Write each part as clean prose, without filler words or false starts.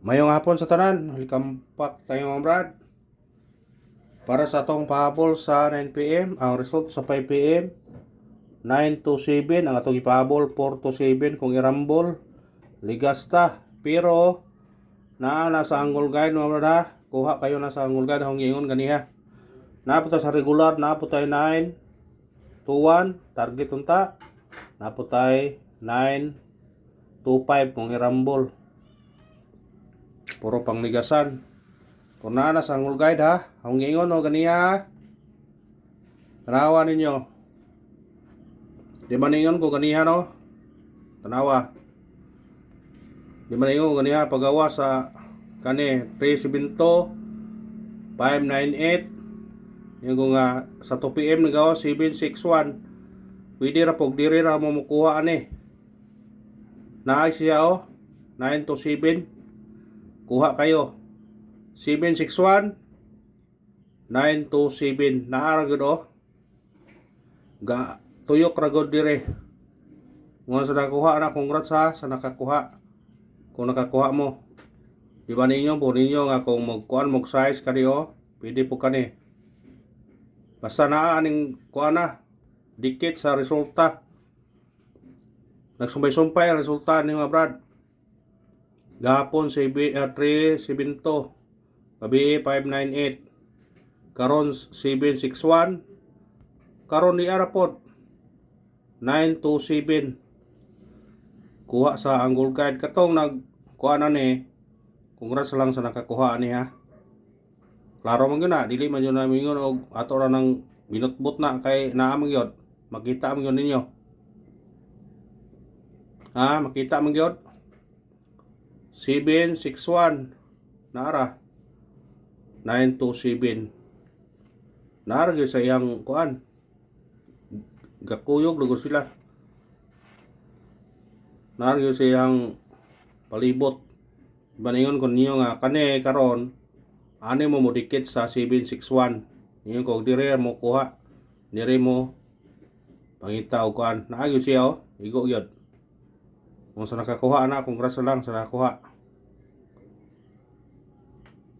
Mayong hapon sa tanan, welcome back tayo mga brad. Para sa atong pahabol sa 9 p.m, ang result sa 5 p.m, 9 to 7, ang atong ipahabol 4 to 7 kung irambol, ligasta. Pero nasa angle guide mga brad ha, kuha kayo na sa angle guide, hong ingon ganiha. Napunta sa regular, napunta 9 to 1, target unta. Napunta 9 to 5 kung irambol. Puro pang ligasan. Kung na sa angle guide ha, ang ingon o ganiya. Tanawa ninyo. Di ba ningon ko ganiya no? Tanawa. Di ba ningon ko ganiya pagawa sa kani 372 598. Yung ko nga sa 2 p.m. nagawa 761. Pwede ra pog diri ra mo mukuha ani. Naay siya o 9 to 7. Kuha kayo 761 9 to 7. Naara gud o. Ga tuyok ra gud dire. Mo sa nakuha na, congrats ha sa nakakuha. Kung nakakuha mo. Di ba ninyo po ninyo nga kung magkuan mog size kani o, pwede po kani. Basta naa aning kuan na dikit sa resulta. Nagsumpay-sumpay ang resulta ni mga brad. Gahapon 372, gabi 598, karon 761, karon ni arapod 9 to 7. Kuha sa angle guide katong nagkuha na ni. Congrats lang sa nakakuha ni ha. Klaro man gyud na, dili man yun na mingon og ato ra nang binutbot na kay naa man gyud. Makita man gyud ninyo. Ha, makita man gyud. 761 naara 9 to 7. Naara gyud sa iyang kuan. Gakuyog lugo sila. Naara gyud sa iyang palibot. Baningon ko niyo nga kani karon ani mo modikit sa 761. Niyo ko dire mo kuha. Dire mo pangita og kuan. Naa gyud siya o. Igo gyud. Kung sa nakakuha na, congrats lang sa nakakuha.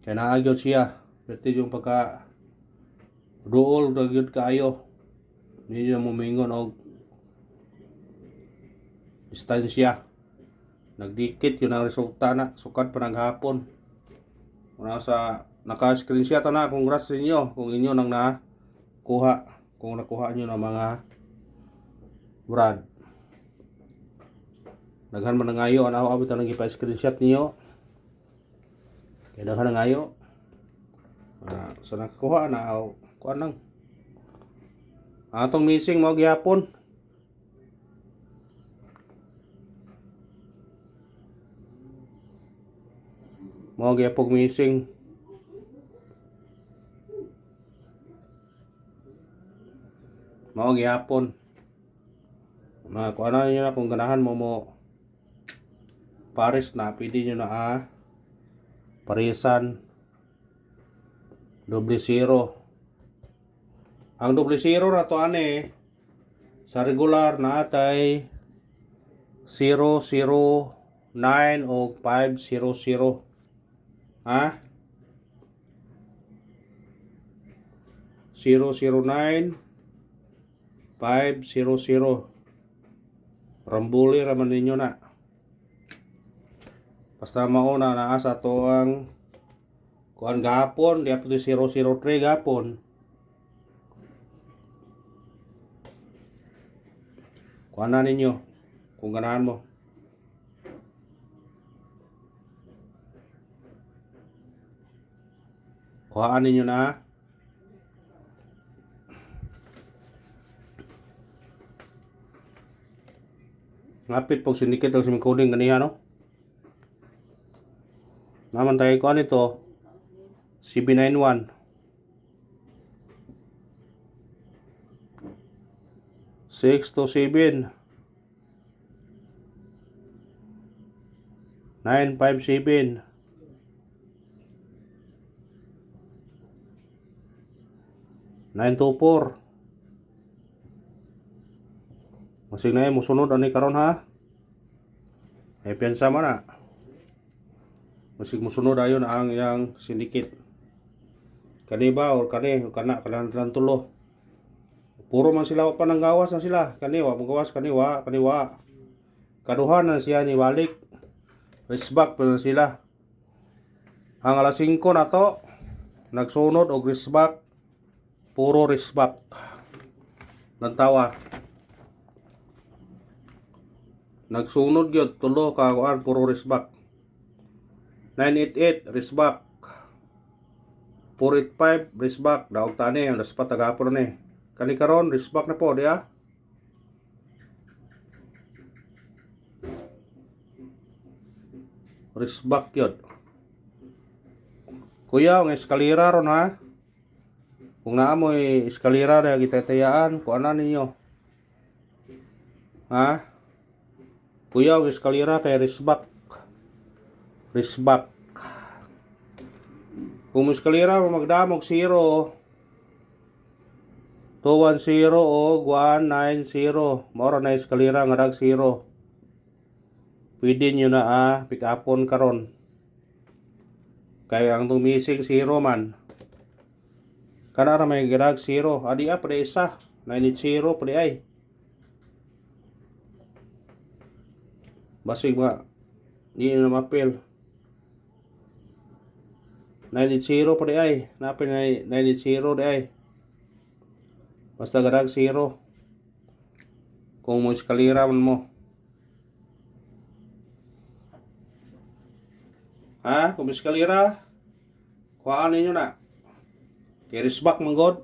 Kaya naagyon siya. Pwede yung pagka rool, nagyod kaayo. Hindi nyo mumingon o distansya. Nagdikit yun ang resulta na. Sukad pa naghapon. Kung nasa naka-screenshot na, congrats sa inyo. Kung inyo nang nakuha. Kung nakuha nyo ng mga brad. Daghan man nangayo ana ako abot nang ipa-screenshot niyo. Kaya daghan nangayo. Sa nakakuha na kuan lang. Atong missing mo gyapon. Mo gyapon missing. Mo gyapon. Kuan na niyo na kung ganahan mo pares na, pwede nyo na parisan doble zero. Ang doble zero na to ane sa regular na atay 009 o 500. Ha? 009 500. Rambuli raman ninyo na. Basta mauna naa sa to ang kuan gahapon, di ato 003 gahapon. Kuan na ninyo kung ganahan mo. Kuhaan ninyo na. Ngapit pag sinikit ang siming coding ganiha no. Naman tayo ko nito CB91 6 to 7 957 924. Masig na musunod ani karon ha. Piyansa mo na. Masig musunod ayon ang yang sindikit. Kani ba or kani kana kanang tulo. Puro man sila pa nang gawas na sila. Kani wa magawas kani wa. Kaduhan na siya ni balik. Risbak pa na sila. Ang alas 5 na to nagsunod og risbak. Puro risbak. Nantawa. Nagsunod gyud tulo ka kuan puro risbak. 988 risbak. 485 risbak daog tani ang daspat tagapon ni. Kani karon risbak na po dia. Risbak yun. Kuya, ang eskalera ron ha. Kung naamoy eskalera na gitatayaan, kuanan ninyo. Ha? Kuya, ang eskalera kay risbak. Risbak. Kung eskalera magdamog 0 210 o 190 moro na eskalera nga dag 0. Pwede nyo na pick upon karon. Kaya ang tumising 0 man. Kana may gadag 0. Adi pwede isa. 980 pwede ay. Basig ba? Di na mapil. 980 pwede ay. Napin na 980 di ay. Basta gadag 0. Kung mo eskalera man mo. Ha? Kung eskalera, kuhaan ninyo na. Kay risbak manggod.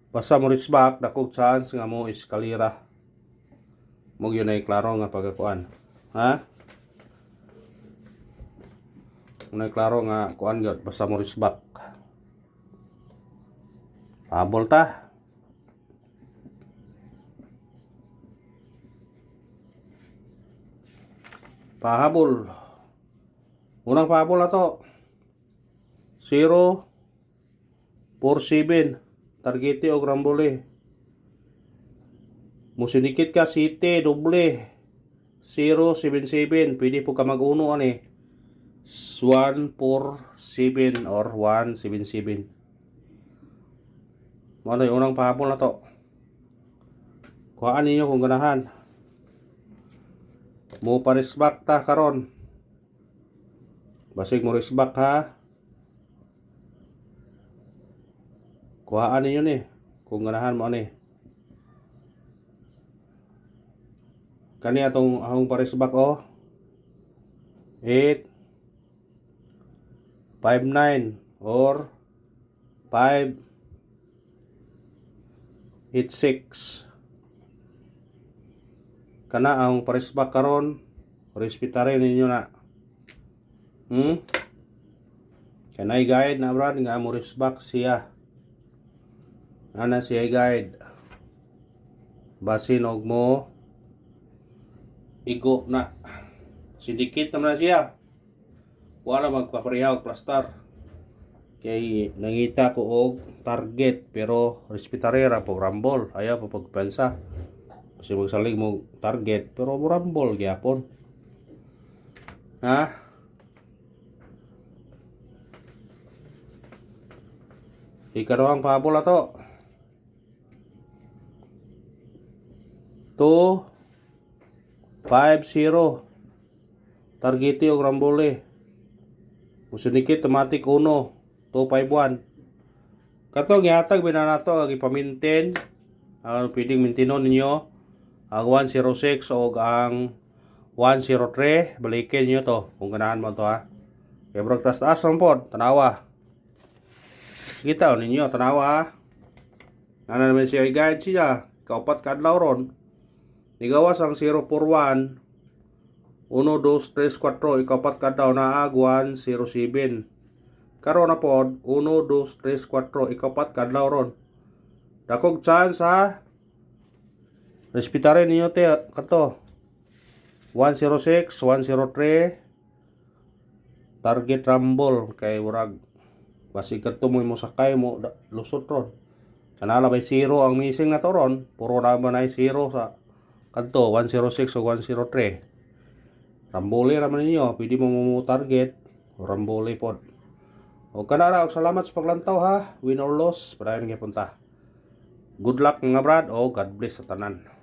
Basta mo risbak, dakog chance nga mo eskalera. Mo yun ay klaro nga pagkakuan. Ha? Mo klaro nga kuan gyud basta mo risbak. Habol ta. Pahabol. Unang pahabol na to. 047. Targete o grambole. Musinikit ka 7 doble. 077. Pwede po ka mag-uno ani. 147 or 177. Ano yung unang pahabol na to. Kuhaan ninyo kung ganahan. Mo parisbak ta karon. Basig mo risbak ha. Kuhaan ninyo ni. Kung ganahan mo ni. Kani atong ahong parisbak o. 8 59 or 586. Kana ang parisbak karon. Respetare ninyo na. Kanay guide na brad nga mo risbak siya. Ana siya guide. Basin og mo igo na. Sindikit naman na siya. Wala magpapareha og plastar. Kay nangita ko og target pero respetare ra po rambol. Ayaw po pagpensa. Kasi magsalig mo target pero rambol gyapon. Ha? Ikaduhang pahabol na to. 250. Targete o grambole. Musunikit automatic 1. 251. Katong yatag binanato agi paminten. Ang pwedeng mintinon ninyo ang 106 o ang 103. Balikin nyo to kung ganahan mo to ha. Kaya brog taas lang po. Tanawa. Kita ninyo tanawa. Ano naman siya i-guide siya. Kaupat kadlaw ron. Nigawas ang 041 1, 2, 3, 4 ikapat kadlaw na ag 107. Karon na pod 1, 2, 3, 4 ikapat kadlaw ron. Dakog chance ha. Respetare ninyo te kato. 106, 103 target rumble kay murag basig kadto mo sakay mo lusot ron. Kanala bay 0 ang missing na to ron. Puro na ba na 0 sa kadto 106 o 103. Rambole raman ninyo, pwede mo target Ramboli pod. O kanara, og salamat sa paglantaw ha. Win or loss, padayon nga punta. Good luck mga brad, o God bless sa tanan.